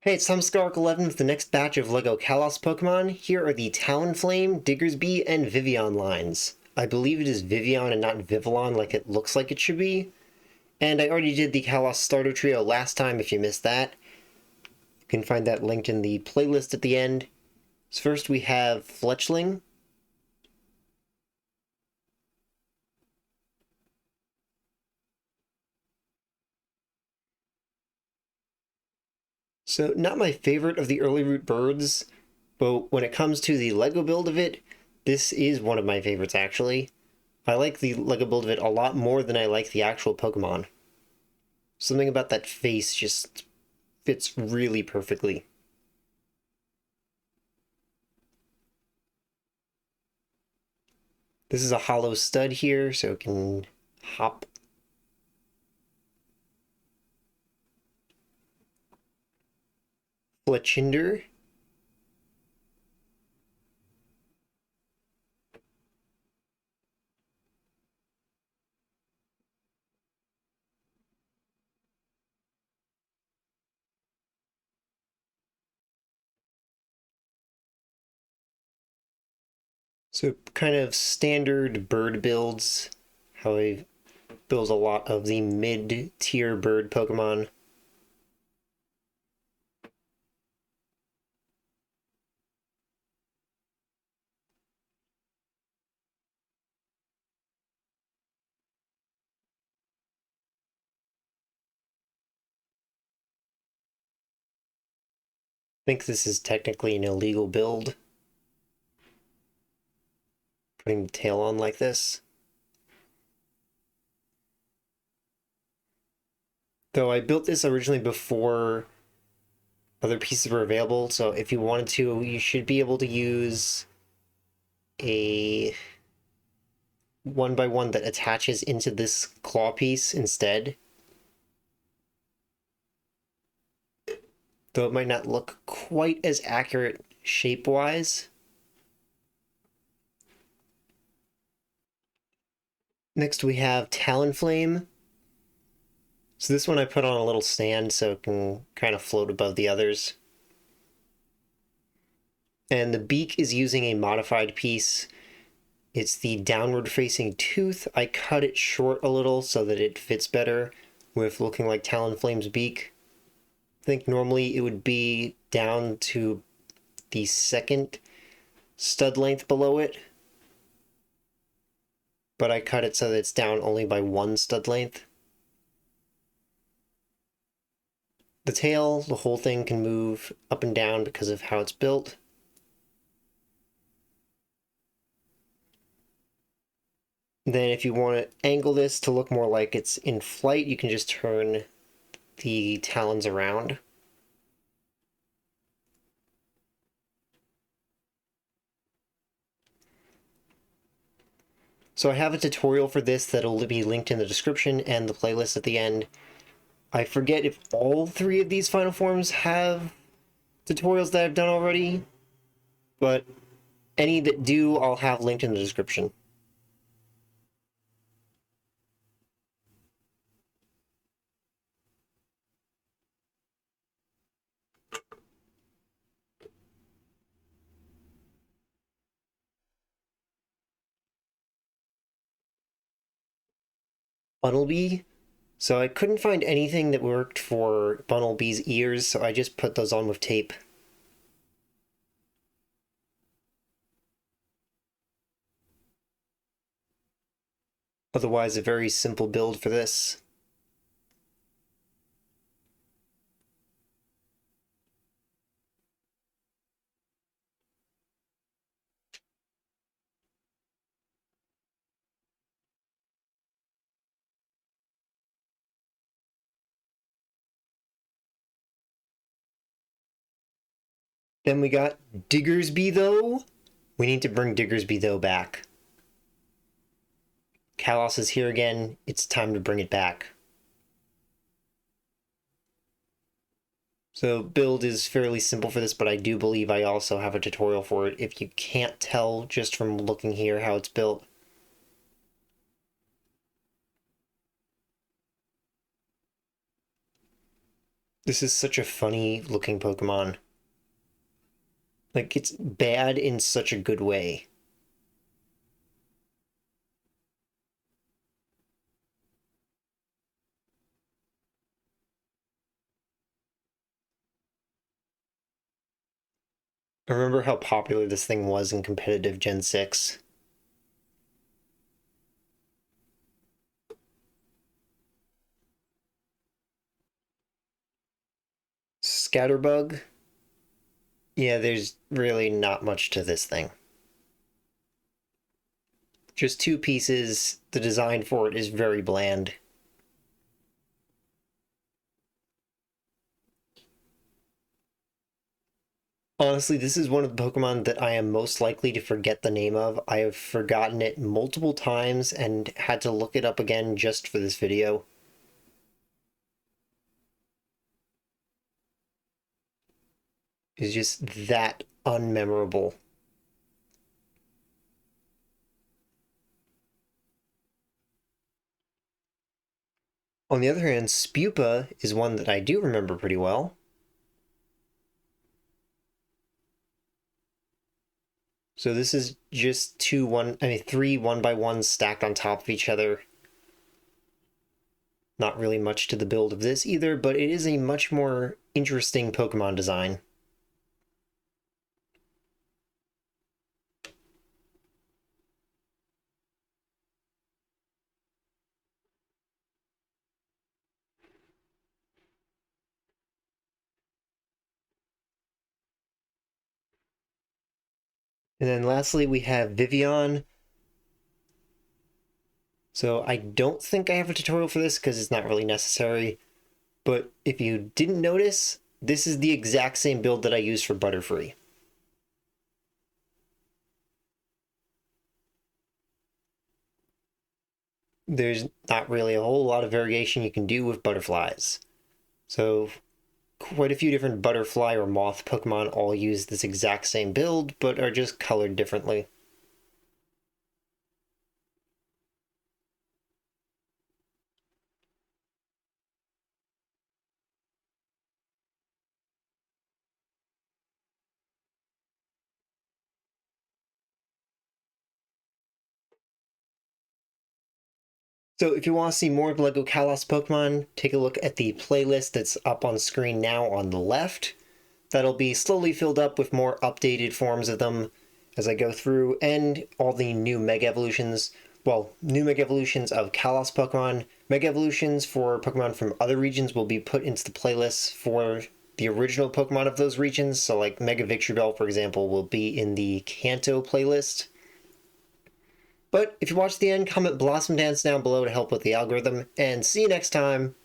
Hey, it's Scark11 with the next batch of LEGO Kalos Pokemon. Here are the Talonflame, Diggersby, and Vivillon lines. I believe it is Vivillon and not Vivillon like it looks like it should be. And I already did the Kalos Starter Trio last time if you missed that. You can find that linked in the playlist at the end. So first we have Fletchling. So not my favorite of the early root birds, but when it comes to the LEGO build of it, this is one of my favorites actually. I like the LEGO build of it a lot more than I like the actual Pokemon. Something about that face just fits really perfectly. This is a hollow stud here, so it can hop. Fletchinder. So kind of standard bird builds, how I build a lot of the mid-tier bird Pokemon. I think this is technically an illegal build, putting the tail on like this. Though I built this originally before other pieces were available, so if you wanted to, you should be able to use a 1x1 that attaches into this claw piece instead. Though it might not look quite as accurate shape-wise. Next we have Talonflame. So this one I put on a little stand so it can kind of float above the others. And the beak is using a modified piece. It's the downward facing tooth. I cut it short a little so that it fits better with looking like Talonflame's beak. I think normally it would be down to the second stud length below it, but I cut it so that it's down only by one stud length. The tail, the whole thing can move up and down because of how it's built. Then if you want to angle this to look more like it's in flight, you can just turn the talons around. So I have a tutorial for this that'll be linked in the description and the playlist at the end. I forget if all three of these final forms have tutorials that I've done already, but any that do, I'll have linked in the description. Bunnelby. So I couldn't find anything that worked for Bunnelby's ears, so I just put those on with tape. Otherwise, a very simple build for this. Then we got Diggersby, though. We need to bring Diggersby, though, back. Kalos is here again. It's time to bring it back. So build is fairly simple for this, but I do believe I also have a tutorial for it if you can't tell just from looking here how it's built. This is such a funny looking Pokemon. Like, it's bad in such a good way. I remember how popular this thing was in competitive Gen 6. Scatterbug. Yeah, there's really not much to this thing. Just two pieces. The design for it is very bland. Honestly, this is one of the Pokemon that I am most likely to forget the name of. I have forgotten it multiple times and had to look it up again just for this video. It's just that unmemorable. On the other hand, Spewpa is one that I do remember pretty well. So this is just three 1x1s stacked on top of each other. Not really much to the build of this either, but it is a much more interesting Pokemon design. And then lastly, we have Vivillon. So I don't think I have a tutorial for this because it's not really necessary. But if you didn't notice, this is the exact same build that I used for Butterfree. There's not really a whole lot of variation you can do with butterflies. So quite a few different butterfly or moth Pokemon all use this exact same build, but are just colored differently. So if you want to see more of LEGO Kalos Pokemon, take a look at the playlist that's up on screen now on the left. That'll be slowly filled up with more updated forms of them as I go through, and all the new Mega Evolutions. Well, new Mega Evolutions of Kalos Pokemon. Mega Evolutions for Pokemon from other regions will be put into the playlists for the original Pokemon of those regions. So like Mega Victreebel, for example, will be in the Kanto playlist. But if you watch the end, comment Blossom Dance down below to help with the algorithm, and see you next time!